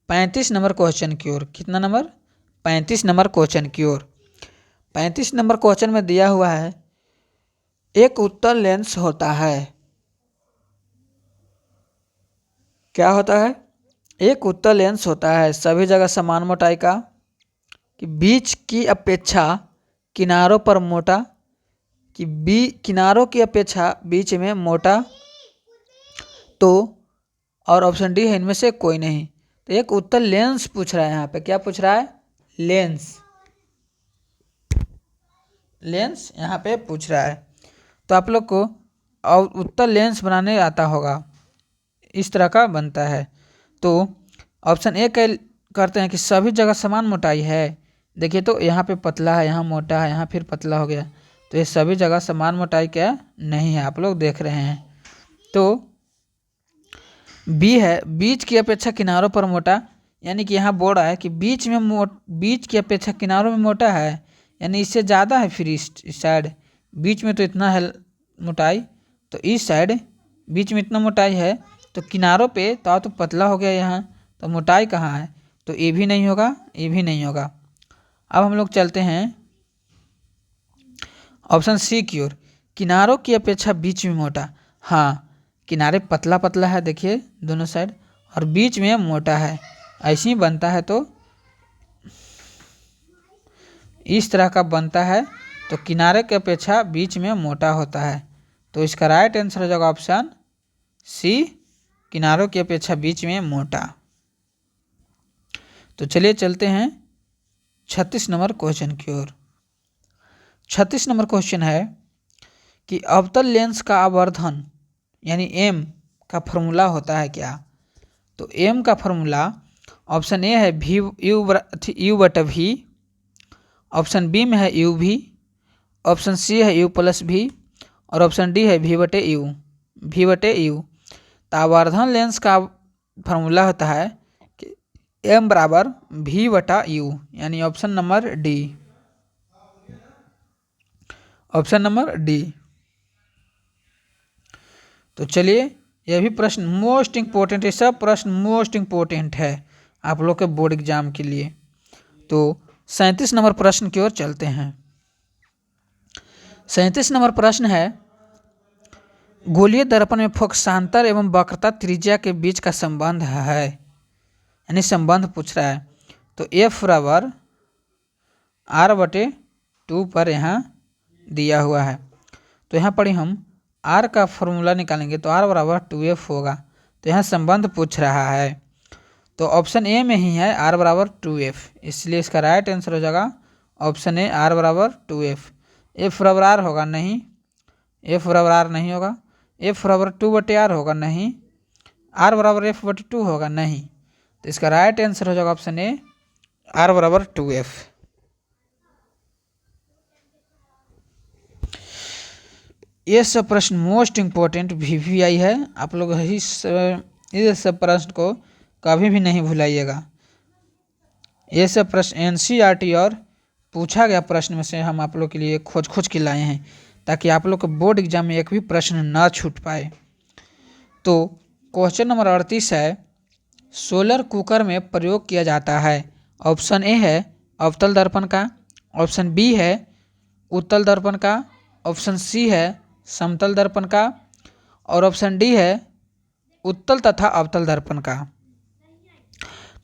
Speaker 1: 35 नंबर क्वेश्चन की ओर। कितना नंबर? 35 नंबर क्वेश्चन की ओर। 35 नंबर क्वेश्चन में दिया हुआ है एक उत्तल लेंस होता है। क्या होता है? एक उत्तल लेंस होता है सभी जगह समान मोटाई का, कि बीच की अपेक्षा किनारों पर मोटा, कि किनारों की अपेक्षा बीच में मोटा, तो और ऑप्शन डी है इनमें से कोई नहीं। तो एक उत्तल लेंस पूछ रहा है यहाँ पे। क्या पूछ रहा है? लेंस, लेंस यहाँ पे पूछ रहा है। तो आप लोग को और उत्तल लेंस बनाने आता होगा, इस तरह का बनता है। तो ऑप्शन ए करते हैं कि सभी जगह समान मोटाई है। देखिए तो यहाँ पे पतला है, यहाँ मोटा है, यहाँ फिर पतला हो गया, तो ये सभी जगह समान मोटाई क्या नहीं है, आप लोग देख रहे हैं। तो बी है बीच की अपेक्षा किनारों पर मोटा, यानी कि यहाँ बोल रहा है कि बीच की अपेक्षा किनारों में मोटा है, यानी इससे ज़्यादा है। फिर इस साइड बीच में तो इतना है मोटाई, तो इस साइड बीच में इतना मोटाई है, तो किनारों पे तो पतला हो गया यहाँ, तो मोटाई कहाँ है? तो ये भी नहीं होगा, ये भी नहीं होगा। अब हम लोग चलते हैं ऑप्शन सी की ओर, किनारों की अपेक्षा बीच में मोटा। हाँ, किनारे पतला पतला है, देखिए दोनों साइड, और बीच में मोटा है, ऐसे ही बनता है। तो इस तरह का बनता है, तो किनारे की अपेक्षा बीच में मोटा होता है। तो इसका राइट आंसर हो जाएगा ऑप्शन सी, किनारों की अपेक्षा बीच में मोटा। तो चलिए चलते हैं 36 नंबर क्वेश्चन की ओर। 36 नंबर क्वेश्चन है कि अवतल लेंस का आवर्धन यानी एम का फॉर्मूला होता है क्या। तो एम का फॉर्मूला ऑप्शन ए है भी यू बटा वी, ऑप्शन बी में है यू भी, ऑप्शन सी है यू प्लस भी, और ऑप्शन डी है वी बटे यू, वी बटे यू। तो आवर्धन लेंस का फॉर्मूला होता है कि एम बराबर वी बटा यू, यानी option number D, option number D. तो चलिए यह भी प्रश्न मोस्ट इम्पोर्टेंट है, सब प्रश्न मोस्ट इम्पोर्टेंट है आप लोग के बोर्ड एग्जाम के लिए। तो 37 नंबर प्रश्न की ओर चलते हैं। 37 नंबर प्रश्न है गोलीय दर्पण में फोकसांतर एवं वक्रता त्रिज्या के बीच का संबंध है, यानी संबंध पूछ रहा है। तो एफ बराबर आर बटे 2 पर यहाँ दिया हुआ है। तो यहाँ पर हम आर का फॉर्मूला निकालेंगे, तो आर बराबर 2f होगा। तो यहाँ संबंध पूछ रहा है, तो ऑप्शन ए में ही है आर बराबर 2f, इसलिए इसका राइट आंसर हो जाएगा ऑप्शन ए, आर बराबर 2f। एफ बराबर आर होगा नहीं, एफ बराबर आर नहीं होगा, एफ बराबर 2 बटे आर होगा नहीं, आर बराबर एफ बटे 2 होगा नहीं। तो इसका राइट आंसर हो जाएगा ऑप्शन ए, आर बराबर 2f। ये सब प्रश्न मोस्ट इम्पोर्टेंट VVI है, आप लोग इस सब प्रश्न को कभी भी नहीं भुलाइएगा। ये सब प्रश्न NCERT और पूछा गया प्रश्न में से हम आप लोग के लिए खोज के लाए हैं, ताकि आप लोग को बोर्ड एग्जाम में एक भी प्रश्न ना छूट पाए। तो क्वेश्चन नंबर 38 है सोलर कुकर में प्रयोग किया जाता है? ऑप्शन ए है अवतल दर्पण का, ऑप्शन बी है उत्तल दर्पण का, ऑप्शन सी है समतल दर्पण का और ऑप्शन डी है उत्तल तथा अवतल दर्पण का।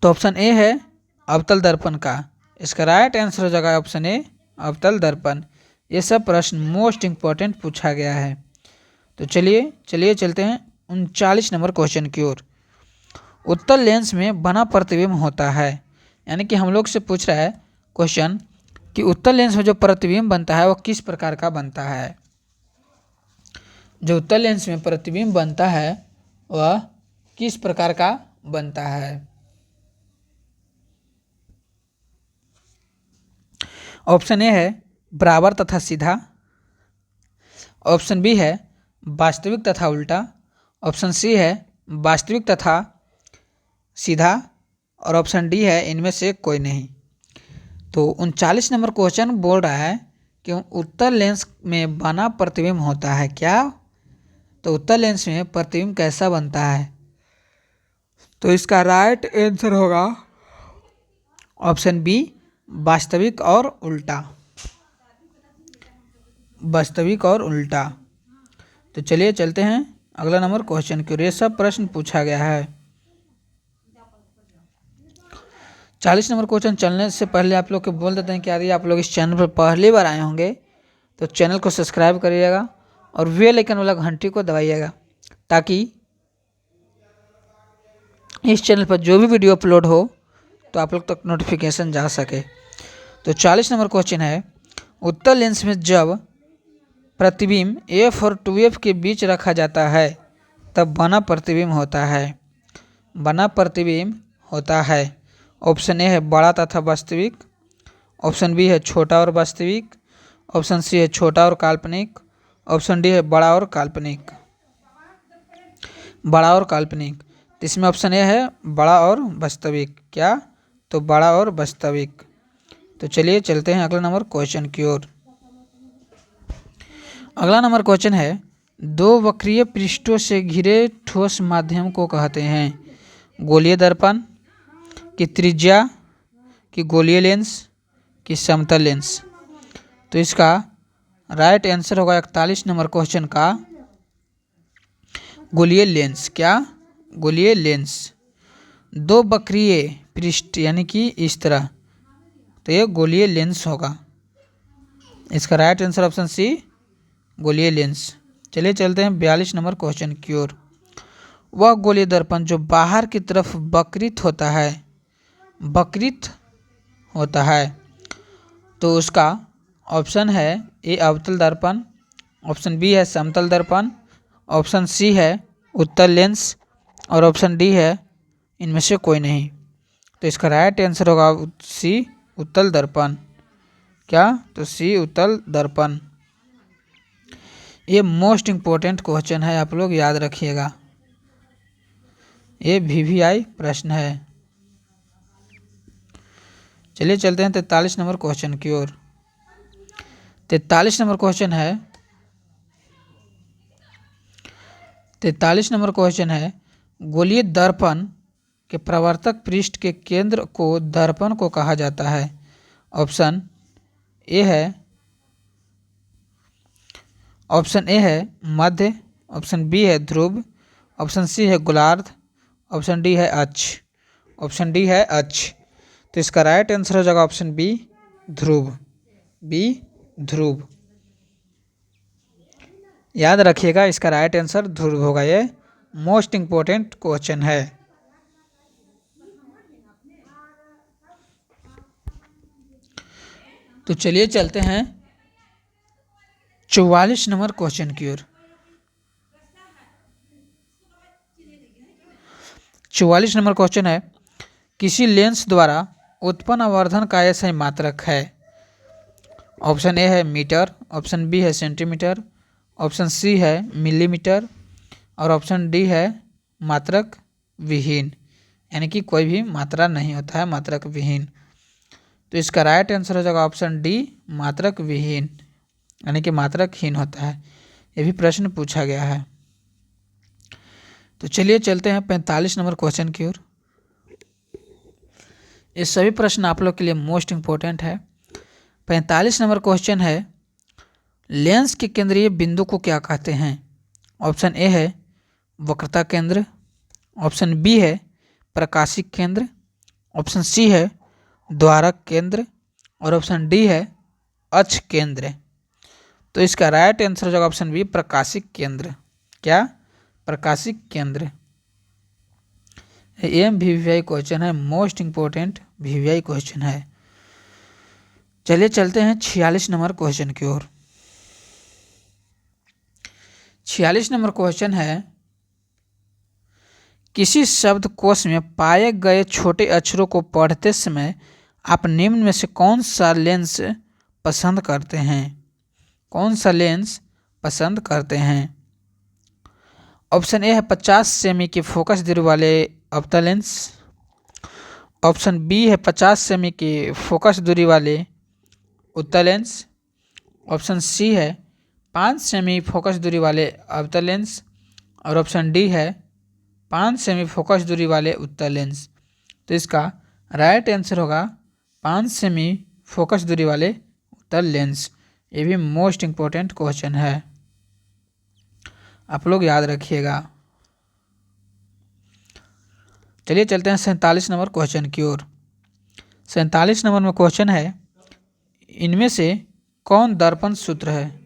Speaker 1: तो ऑप्शन ए है अवतल दर्पण का। इसका राइट आंसर हो जाएगा ऑप्शन ए अवतल दर्पण। ये सब प्रश्न मोस्ट इम्पोर्टेंट पूछा गया है। तो चलिए चलते हैं 39 नंबर क्वेश्चन की ओर। उत्तल लेंस में बना प्रतिबिंब होता है, यानी कि हम लोग से पूछ रहा है क्वेश्चन कि उत्तल लेंस में जो प्रतिबिंब बनता है वो किस प्रकार का बनता है। जो उत्तल लेंस में प्रतिबिंब बनता है वह किस प्रकार का बनता है। ऑप्शन ए है बराबर तथा सीधा, ऑप्शन बी है वास्तविक तथा उल्टा, ऑप्शन सी है वास्तविक तथा सीधा और ऑप्शन डी है इनमें से कोई नहीं। तो 39 नंबर क्वेश्चन बोल रहा है कि उत्तल लेंस में बना प्रतिबिंब होता है क्या। तो उत्तल लेंस में प्रतिबिंब कैसा बनता है। तो इसका राइट आंसर होगा ऑप्शन बी वास्तविक और उल्टा। वास्तविक और उल्टा। तो चलिए चलते हैं अगला नंबर क्वेश्चन की ओर। ये सब प्रश्न पूछा गया है। 40 नंबर क्वेश्चन चलने से पहले आप लोग को बोल देते हैं कि यदि आप लोग इस चैनल पर पहली बार आए होंगे तो चैनल को सब्सक्राइब करिएगा और बेल आइकन वाला घंटी को दबाइएगा ताकि इस चैनल पर जो भी वीडियो अपलोड हो तो आप लोग तक नोटिफिकेशन जा सके। तो 40 नंबर क्वेश्चन है उत्तल लेंस में जब प्रतिबिंब F और 2F के बीच रखा जाता है तब बना प्रतिबिंब होता है। बना प्रतिबिंब होता है। ऑप्शन ए है बड़ा तथा वास्तविक, ऑप्शन बी है छोटा और वास्तविक, ऑप्शन सी है छोटा और काल्पनिक, ऑप्शन डी है बड़ा और काल्पनिक। बड़ा और काल्पनिक। तो इसमें ऑप्शन ए है बड़ा और वास्तविक। क्या। तो बड़ा और वास्तविक। तो चलिए चलते हैं अगला नंबर क्वेश्चन की ओर। अगला नंबर क्वेश्चन है दो वक्रीय पृष्ठों से घिरे ठोस माध्यम को कहते हैं गोलीय दर्पण की त्रिज्या कि गोलीय लेंस कि समतल लेंस। तो इसका राइट आंसर होगा 41 नंबर क्वेश्चन का गोलीय लेंस। क्या। गोलीय लेंस। दो वक्रीय पृष्ठ यानी कि इस तरह, तो ये गोलीय लेंस होगा। इसका राइट आंसर ऑप्शन सी गोलीय लेंस। चलिए चलते हैं 42 नंबर क्वेश्चन की ओर। वह गोलीय दर्पण जो बाहर की तरफ वक्रित होता है, वक्रित होता है, तो उसका ऑप्शन है ए अवतल दर्पण, ऑप्शन बी है समतल दर्पण, ऑप्शन सी है उत्तल लेंस और ऑप्शन डी है इनमें से कोई नहीं। तो इसका राइट आंसर होगा सी उत्तल दर्पण। क्या। तो सी उत्तल दर्पण। ये मोस्ट इम्पोर्टेंट क्वेश्चन है, आप लोग याद रखिएगा। ये VVI प्रश्न है। चलिए चलते हैं 43 नंबर क्वेश्चन की ओर। 43 नंबर क्वेश्चन है 43 नंबर क्वेश्चन है गोलीय दर्पण के प्रवर्तक पृष्ठ के केंद्र को दर्पण को कहा जाता है। ऑप्शन ए है मध्य, ऑप्शन बी है ध्रुव, ऑप्शन सी है गोलार्ध, ऑप्शन डी है अक्ष। ऑप्शन डी है अक्ष। तो इसका राइट आंसर हो जाएगा ऑप्शन बी ध्रुव। बी ध्रुव। याद रखिएगा इसका राइट आंसर ध्रुव होगा। ये मोस्ट इम्पोर्टेंट क्वेश्चन है। तो चलिए चलते हैं 44 नंबर क्वेश्चन की ओर। 44 नंबर क्वेश्चन है किसी लेंस द्वारा उत्पन्न आवर्धन का ऐसा मात्रक है। ऑप्शन ए है मीटर, ऑप्शन बी है सेंटीमीटर, ऑप्शन सी है मिलीमीटर और ऑप्शन डी है मात्रक विहीन, यानी कि कोई भी मात्रा नहीं होता है, मात्रक विहीन। तो इसका राइट आंसर हो जाएगा ऑप्शन डी मात्रक विहीन, यानी कि मात्रकहीन होता है। ये भी प्रश्न पूछा गया है। तो चलिए चलते हैं 45 नंबर क्वेश्चन की ओर। ये सभी प्रश्न आप लोग के लिए मोस्ट इम्पोर्टेंट है। 45 नंबर क्वेश्चन है, लेंस के केंद्रीय बिंदु को क्या कहते हैं? ऑप्शन ए है वक्रता केंद्र, ऑप्शन बी है प्रकाशिक केंद्र, ऑप्शन सी है द्वारक केंद्र और ऑप्शन डी है अक्ष केंद्र। तो इसका राइट आंसर हो जाएगा ऑप्शन बी प्रकाशिक केंद्र। क्या? प्रकाशिक केंद्र। एम वीवीआई क्वेश्चन है, मोस्ट इंपोर्टेंट वीवीआई क्वेश्चन है। चलिए चलते हैं 46 नंबर क्वेश्चन की ओर। 46 नंबर क्वेश्चन है, किसी शब्दकोश में पाए गए छोटे अक्षरों को पढ़ते समय आप निम्न में से कौन सा लेंस पसंद करते हैं? कौन सा लेंस पसंद करते हैं? ऑप्शन ए है 50 सेमी के फोकस दूरी वाले अवतल लेंस, ऑप्शन बी है 50 सेमी के फोकस दूरी वाले उत्तल लेंस, ऑप्शन सी है 5 सेमी फोकस दूरी वाले अवतल लेंस और ऑप्शन डी है 5 सेमी फोकस दूरी वाले उत्तल लेंस। तो इसका राइट आंसर होगा 5 सेमी फोकस दूरी वाले उत्तल लेंस। ये भी मोस्ट इम्पोर्टेंट क्वेश्चन है, आप लोग याद रखिएगा। चलिए चलते हैं 47 नंबर क्वेश्चन की ओर। 47 नंबर में क्वेश्चन है, इनमें से कौन दर्पण सूत्र है?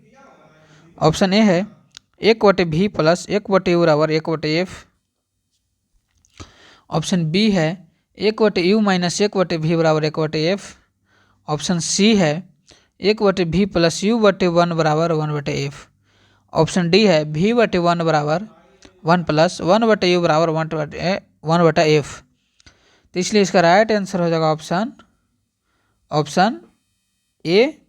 Speaker 1: ऑप्शन ए है 1/v प्लस 1/u बराबर 1/f, ऑप्शन बी है 1/u माइनस 1/v बराबर 1/f, ऑप्शन सी है 1/v प्लस u/1 बराबर 1/f, ऑप्शन डी है v/1 बराबर 1 प्लस 1/u बराबर 1/f। तो इसलिए इसका राइट आंसर हो जाएगा ऑप्शन ए।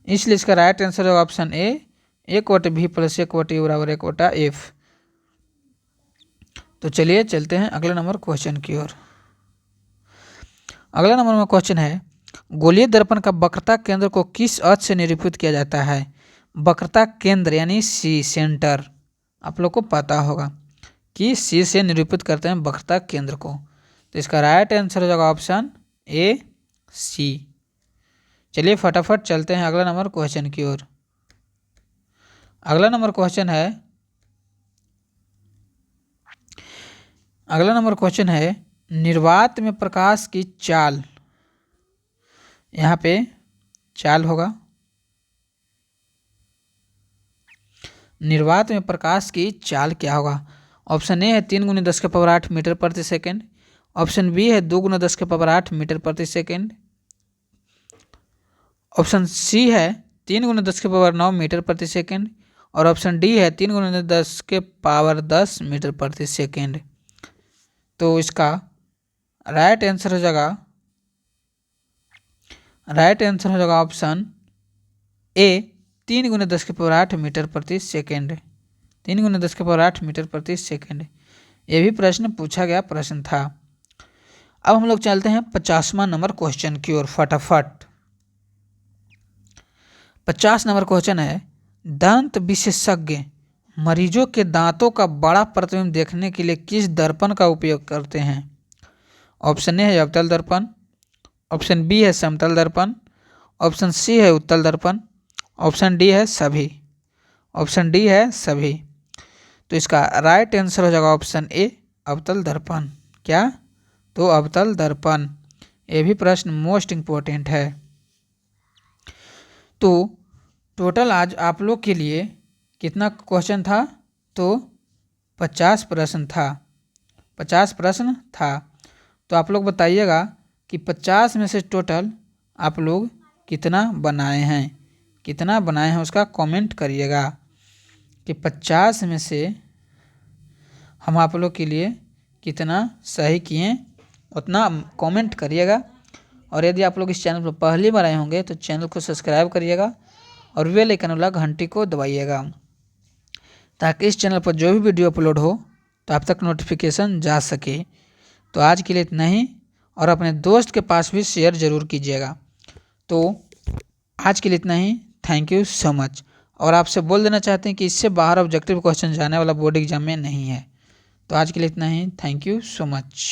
Speaker 1: इसलिए इसका राइट आंसर होगा ऑप्शन ए 1/v प्लस 1/u बराबर 1/f। तो चलिए चलते हैं अगले नंबर क्वेश्चन की ओर। अगला नंबर में क्वेश्चन है, गोलीय दर्पण का वक्रता केंद्र को किस अक्ष से निरूपित किया जाता है? वक्रता केंद्र यानी सी सेंटर, आप लोग को पता होगा कि सी से निरूपित करते हैं वक्रता केंद्र को। तो इसका राइट आंसर हो जाएगा ऑप्शन ए सी। चलिए फटाफट चलते हैं अगला नंबर क्वेश्चन की ओर। अगला नंबर क्वेश्चन है, निर्वात में प्रकाश की चाल, यहाँ पे चाल होगा, निर्वात में प्रकाश की चाल क्या होगा? ऑप्शन ए है 3 × 10⁸ मीटर प्रति सेकेंड, ऑप्शन बी है 2 × 10⁸ मीटर प्रति सेकेंड, ऑप्शन सी है 3 × 10⁹ मीटर प्रति सेकेंड और ऑप्शन डी है 3 × 10⁻10 मीटर प्रति सेकेंड। तो इसका राइट आंसर हो जाएगा ऑप्शन ए 3 × 10⁸ मीटर प्रति सेकेंड। 3 × 10⁸ मीटर प्रति सेकेंड, ये भी प्रश्न पूछा गया प्रश्न था। अब हम लोग चलते हैं 50वां नंबर क्वेश्चन की ओर फटाफट। 50 नंबर क्वेश्चन है, दंत विशेषज्ञ मरीजों के दांतों का बड़ा प्रतिबिंब देखने के लिए किस दर्पण का उपयोग करते हैं? ऑप्शन ए है अवतल दर्पण, ऑप्शन बी है समतल दर्पण, ऑप्शन सी है उत्तल दर्पण, ऑप्शन डी है सभी। ऑप्शन डी है सभी। तो इसका राइट आंसर हो जाएगा ऑप्शन ए अवतल दर्पण। क्या? तो अवतल दर्पण। ये भी प्रश्न मोस्ट इम्पोर्टेंट है। तो टोटल आज आप लोग के लिए कितना क्वेश्चन था? तो 50 प्रश्न था। 50 प्रश्न था। तो आप लोग बताइएगा कि 50 में से टोटल आप लोग कितना बनाए हैं, कितना बनाए हैं उसका कमेंट करिएगा कि 50 में से हम आप लोग के लिए कितना सही किए, उतना कमेंट करिएगा। और यदि आप लोग इस चैनल पर पहली बार आए होंगे तो चैनल को सब्सक्राइब करिएगा और बेल आइकन वाला घंटी को दबाइएगा ताकि इस चैनल पर जो भी वीडियो अपलोड हो तो आप तक नोटिफिकेशन जा सके। तो आज के लिए इतना ही और अपने दोस्त के पास भी शेयर ज़रूर कीजिएगा। तो आज के लिए इतना ही। Thank you so much. और आपसे बोल देना चाहते हैं कि इससे बाहर ऑब्जेक्टिव क्वेश्चन जाने वाला बोर्ड एग्जाम में नहीं है। तो आज के लिए इतना ही। Thank you so much.